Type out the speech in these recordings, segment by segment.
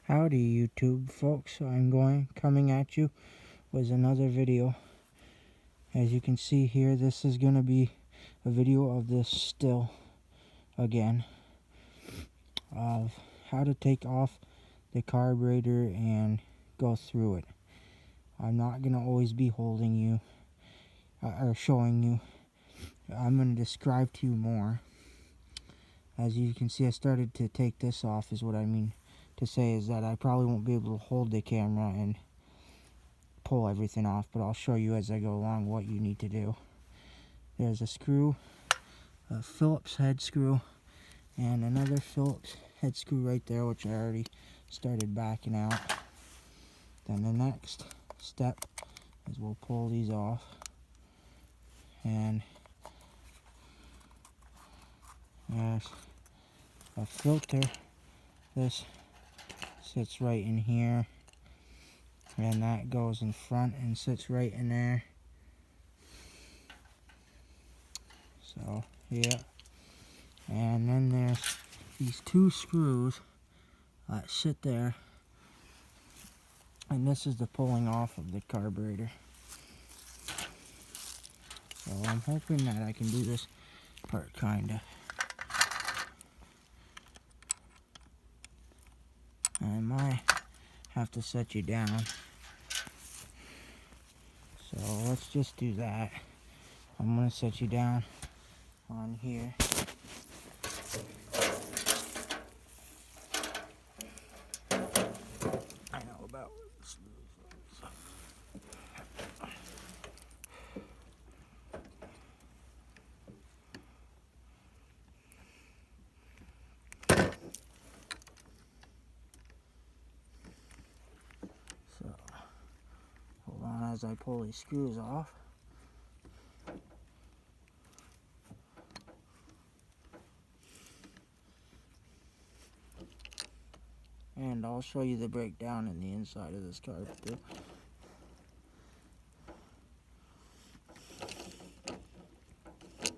Howdy YouTube folks, coming at you with another video. As you can see here, this is going to be a video of this still again, of how to take off the carburetor and go through it. I'm not going to always be holding you or showing you. I'm going to describe to you more. As you can see, I started to take this off, is what I mean to say, is that I probably won't be able to hold the camera and pull everything off, but I'll show you as I go along what you need to do. There's a screw, a Phillips head screw, and another Phillips head screw right there, which I already started backing out. Then the next step is we'll pull these off, and there's a filter. This sits right in here, and that goes in front and sits right in there. So yeah, and then there's these two screws that sit there, and this is the pulling off of the carburetor. So I'm hoping that I can do this part kinda. I might have to set you down, so let's just do that. I'm gonna set you down on here. I know about this. So hold on as I pull these screws off. And I'll show you the breakdown in the inside of this carb too.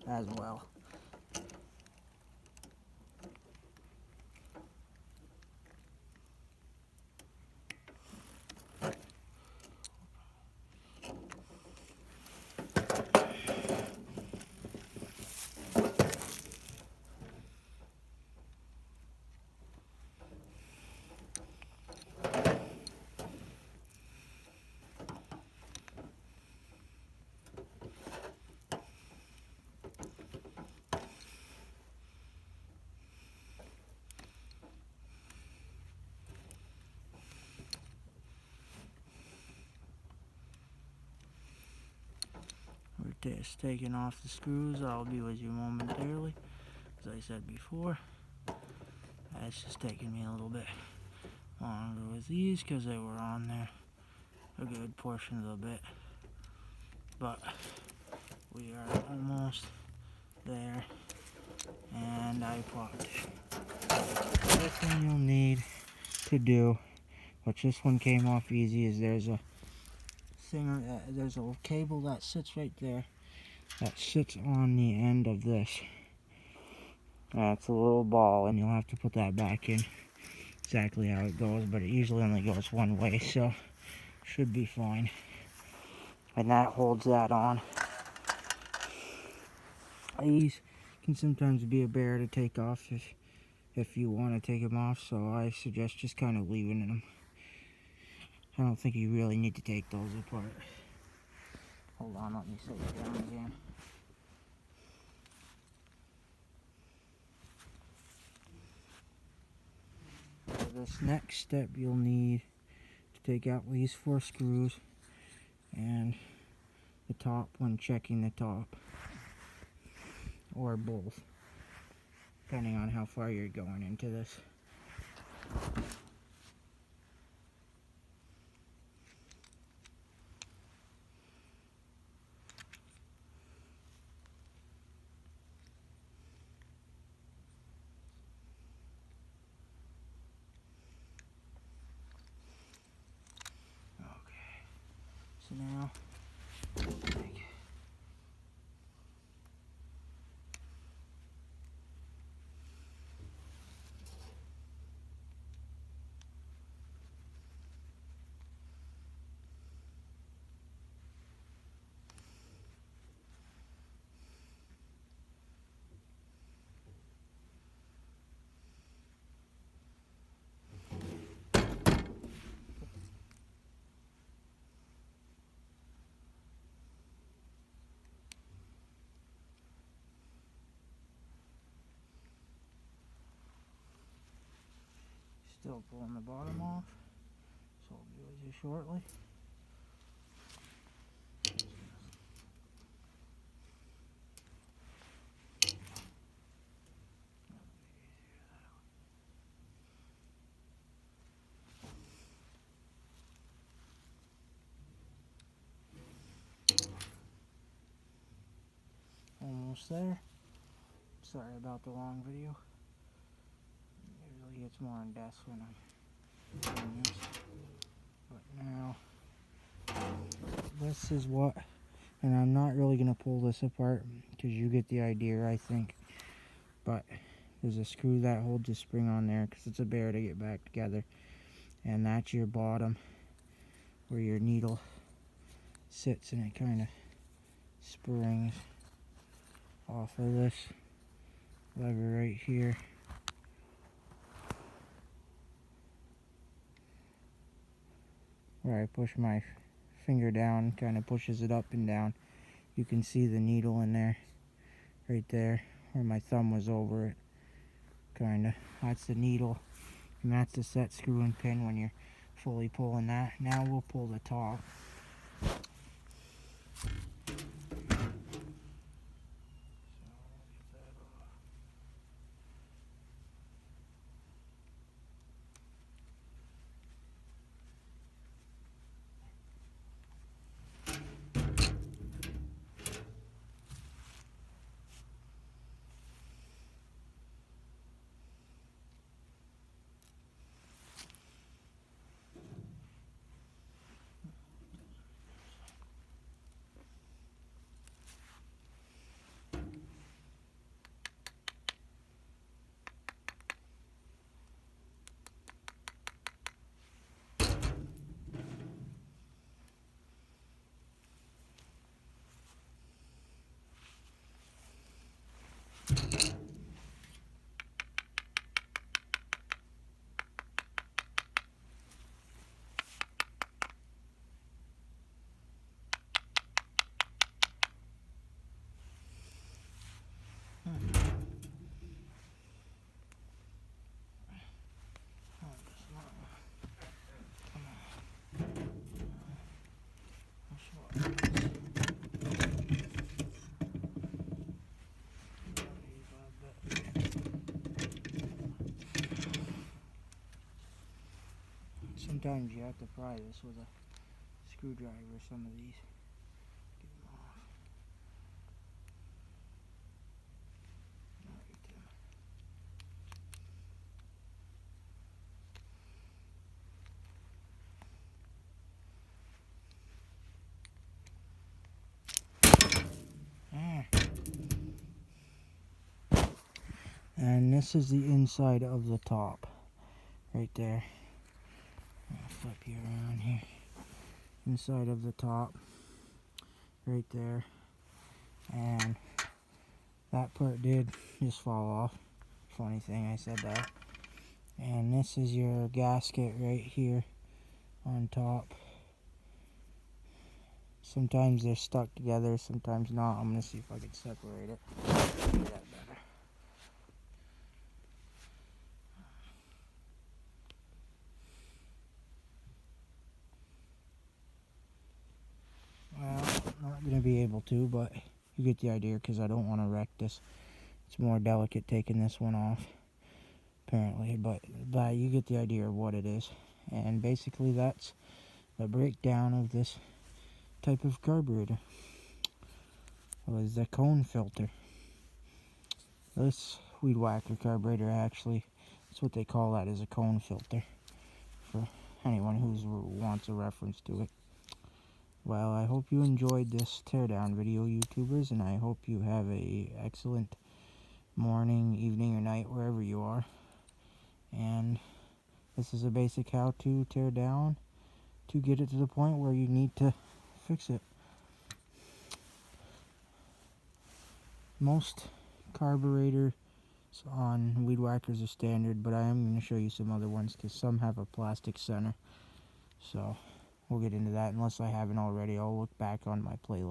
As well. We're just taking off the screws. I'll be with you momentarily. As I said before, it's just taking me a little bit longer with these because they were on there a good portion of the bit. But we are almost there, and I popped it. The other thing you'll need to do, which this one came off easy, is there's a cable that sits right there that sits on the end of this. That's a little ball, and you'll have to put that back in exactly how it goes, but it usually only goes one way, so should be fine. And that holds that on. These can sometimes be a bear to take off if you want to take them off, so I suggest just kind of leaving them. I don't think you really need to take those apart. Hold on, let me set you down again. For this next step, you'll need to take out these 4 screws and the top when checking the top, or both, depending on how far you're going into this. So now, Still pulling the bottom off, so I'll be with you shortly. Almost there. Sorry about the long video. Usually it's more in depth when I'm doing this. But now, this is what, and I'm not really going to pull this apart because you get the idea, I think. But there's a screw that holds the spring on there because it's a bear to get back together. And that's your bottom where your needle sits, and it kind of springs off of this lever right here. Where I push my finger down, kind of pushes it up and down. You can see the needle in there, right there, where my thumb was over it. Kind of, that's the needle, and that's the set screw and pin when you're fully pulling that. Now we'll pull the top. Sometimes you have to pry this with a screwdriver, some of these. Get them off. And this is the inside of the top, right there. I'll flip you around here. Inside of the top, right there. And that part did just fall off. Funny thing, I said that. And this is your gasket right here on top. Sometimes they're stuck together, sometimes not. I'm going to see if I can separate it. Do that better. Well, I'm not going to be able to, but you get the idea because I don't want to wreck this. It's more delicate taking this one off, apparently, but you get the idea of what it is. And basically that's the breakdown of this type of carburetor. It was the cone filter. This weed whacker carburetor, actually, that's what they call that, is a cone filter, for anyone who wants a reference to it. Well, I hope you enjoyed this teardown video, YouTubers, and I hope you have a excellent morning, evening, or night, wherever you are. And this is a basic how to tear down to get it to the point where you need to fix it. Most carburetors on weed whackers are standard, but I am going to show you some other ones because some have a plastic center. So we'll get into that. Unless I haven't already, I'll look back on my playlist.